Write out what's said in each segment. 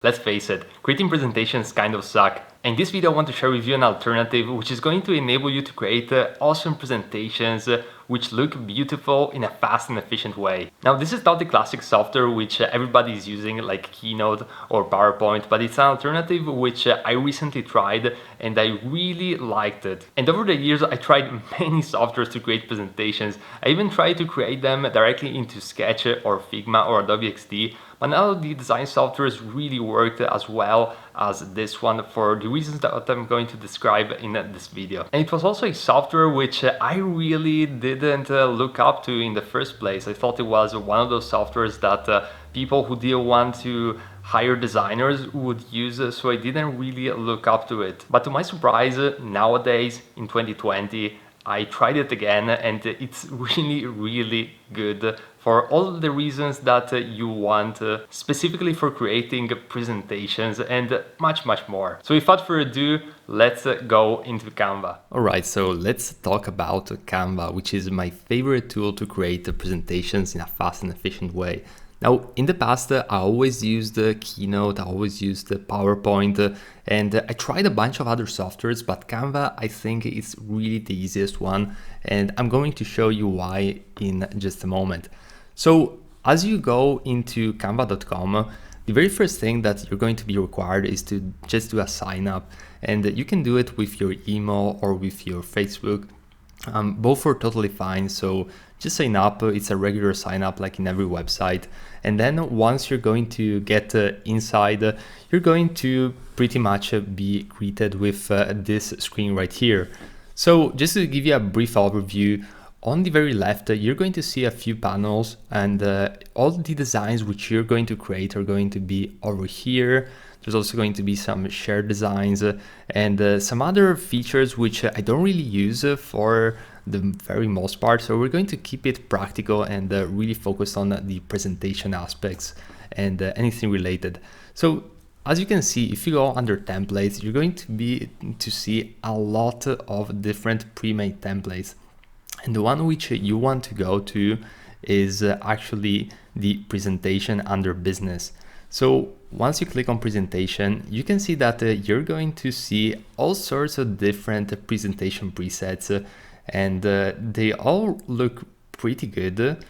Let's face it, creating presentations kind of suck. In this video I want to share with you an alternative which is going to enable you to create awesome presentations which look beautiful in a fast and efficient way. Now this is not the classic software which everybody is using like Keynote or PowerPoint, but it's an alternative which I recently tried and I really liked it. And over the years I tried many softwares to create presentations. I even tried to create them directly into Sketch or Figma or Adobe XD, but none of the design softwares really worked as well as this one for the reasons that I'm going to describe in this video. And it was also a software which I really didn't look up to in the first place. I thought it was one of those softwares that people who didn't want to hire designers would use, so I didn't really look up to it. But to my surprise, nowadays in 2020, I tried it again and it's really good for all the reasons that you want, specifically for creating presentations and much more. So without further ado, let's go into Canva. Alright, so let's talk about Canva, which is my favorite tool to create presentations in a fast and efficient way. Now, in the past, I always used Keynote, I always used PowerPoint, and I tried a bunch of other softwares, but Canva, I think, is really the easiest one, and I'm going to show you why in just a moment. So, as you go into canva.com, the very first thing that you're going to be required is to just do a sign up, and you can do it with your email or with your Facebook. Both are totally fine, so just sign up. It's a regular sign up like in every website, and then once you're going to get inside, you're going to pretty much be greeted with this screen right here. So just to give you a brief overview, on the very left you're going to see a few panels, and all the designs which you're going to create are going to be over here. There's also going to be some shared designs and some other features which I don't really use for the very most part. So we're going to keep it practical and really focus on the presentation aspects and anything related. So as you can see, if you go under templates, you're going to see a lot of different pre-made templates. And the one which you want to go to is actually the presentation under business. So once you click on presentation, you can see that you're going to see all sorts of different presentation presets, and they all look pretty good,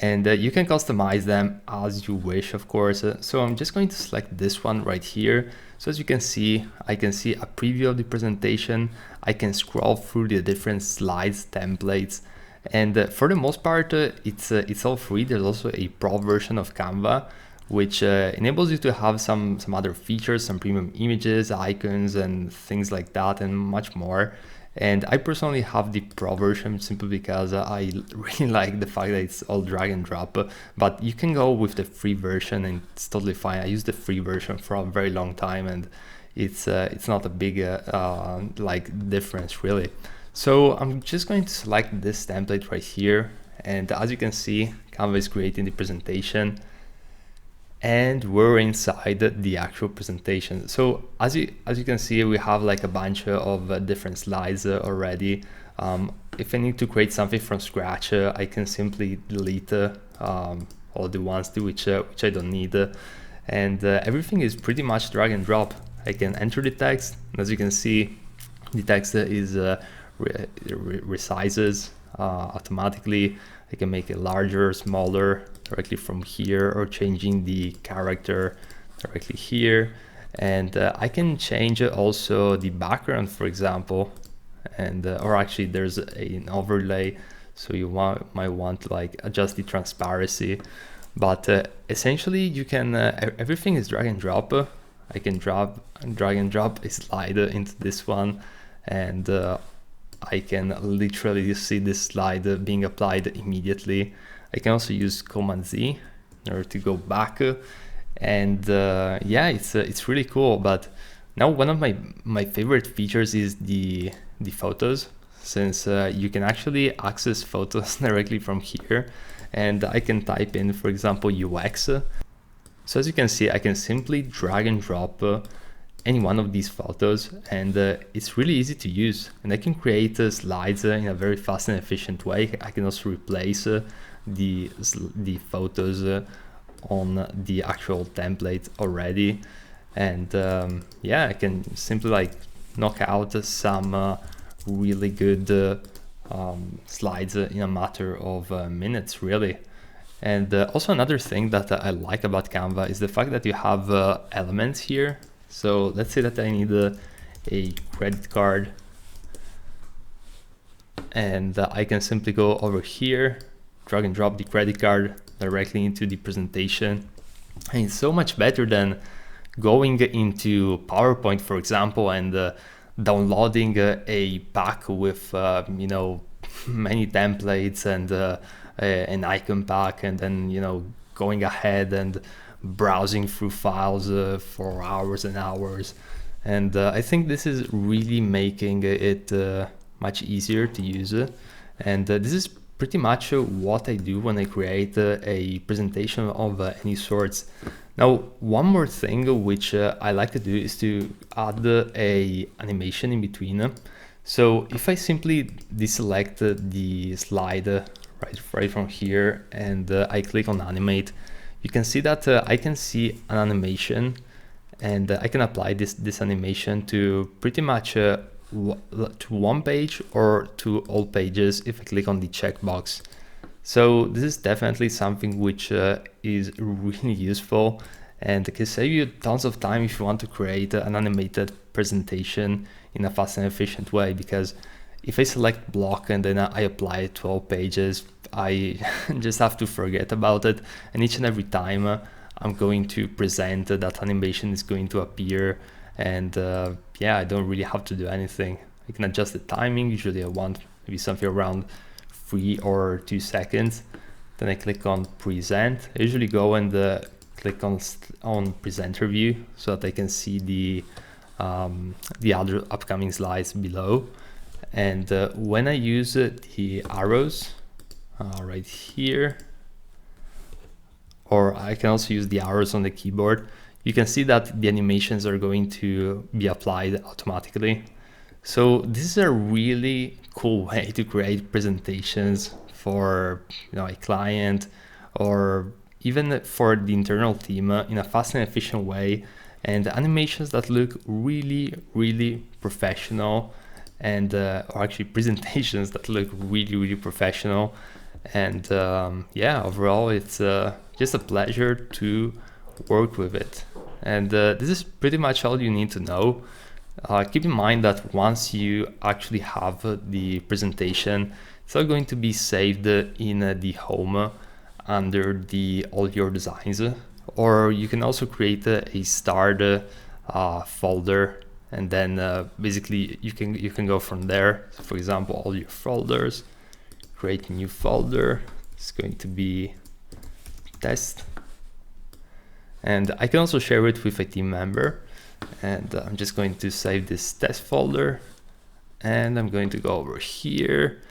and you can customize them as you wish, of course. So I'm just going to select this one right here. So as you can see, I can see a preview of the presentation. I can scroll through the different slides, templates, and for the most part, it's all free. There's also a pro version of Canva, which enables you to have some other features, some premium images, icons, and things like that, and much more. And I personally have the pro version simply because I really like the fact that it's all drag and drop, but you can go with the free version and it's totally fine. I used the free version for a very long time, and it's not a big like difference really. So I'm just going to select this template right here, and as you can see, Canva is creating the presentation, and we're inside the actual presentation. So as you can see, we have like a bunch of different slides already. If I need to create something from scratch, I can simply delete all the ones which I don't need, and everything is pretty much drag and drop. I can enter the text, and as you can see, the text is resizes automatically. I can make it larger, smaller directly from here, or changing the character directly here. And I can change also the background, for example, and or actually there's an overlay, so you might want to like adjust the transparency. But essentially you can everything is drag and drop. I can drag and drop a slide into this one, and I can literally see this slide being applied immediately. I can also use Command Z in order to go back, and yeah, it's really cool. But now one of my favorite features is the photos, since you can actually access photos directly from here, and I can type in, for example, UX. So as you can see, I can simply drag and drop any one of these photos, and it's really easy to use, and I can create slides in a very fast and efficient way. I can also replace the photos on the actual template already, And yeah, I can simply like knock out some really good slides in a matter of minutes, really. And also another thing that I like about Canva is the fact that you have elements here. So let's say that I need a credit card, and I can simply go over here, drag and drop the credit card directly into the presentation. And it's so much better than going into PowerPoint, for example, and downloading a pack with you know, many templates and an icon pack, and then, you know, going ahead and browsing through files for hours and hours. And I think this is really making it much easier to use. And this is pretty much what I do when I create a presentation of any sorts. Now, one more thing which I like to do is to add a animation in between. So if I simply deselect the slide right from here, and I click on animate, you can see that I can see an animation, and I can apply this animation to pretty much to one page or to all pages if I click on the checkbox. So this is definitely something which is really useful, and it can save you tons of time if you want to create an animated presentation in a fast and efficient way. Because if I select block and then I apply it to all pages, I just have to forget about it, and each and every time I'm going to present, that animation is going to appear, and yeah, I don't really have to do anything. I can adjust the timing. Usually I want maybe something around 3 or 2 seconds. Then I click on present. I usually go and click on presenter view so that I can see the other upcoming slides below. And when I use the arrows right here, or I can also use the arrows on the keyboard, you can see that the animations are going to be applied automatically. So this is a really cool way to create presentations for, you know, a client, or even for the internal team in a fast and efficient way, and animations that look really, really professional, and or actually presentations that look really, really professional. And yeah, overall it's just a pleasure to work with it. And this is pretty much all you need to know. Keep in mind that once you actually have the presentation, it's all going to be saved in the home under the all your designs, or you can also create a start folder, and then basically you can go from there. So for example, all your folders, create a new folder. It's going to be test, and I can also share it with a team member. And I'm just going to save this test folder, and I'm going to go over here,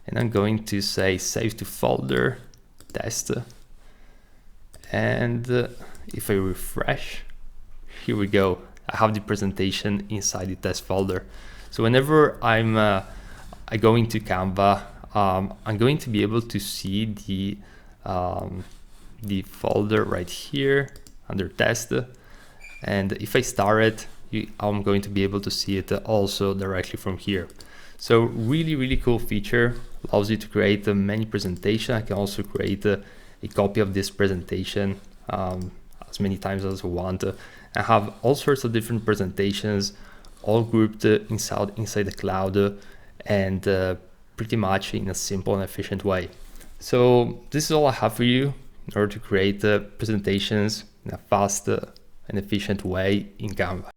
and I'm going to say save to folder test. And if I refresh, here we go. I have the presentation inside the test folder. So whenever I'm going to Canva, I'm going to be able to see the folder right here under test. And if I start it, I'm going to be able to see it also directly from here. So really, really cool feature. Allows you to create many presentations. I can also create a copy of this presentation as many times as I want. I have all sorts of different presentations, all grouped inside the cloud, and pretty much in a simple and efficient way. So this is all I have for you in order to create presentations in a fast and efficient way in Canva.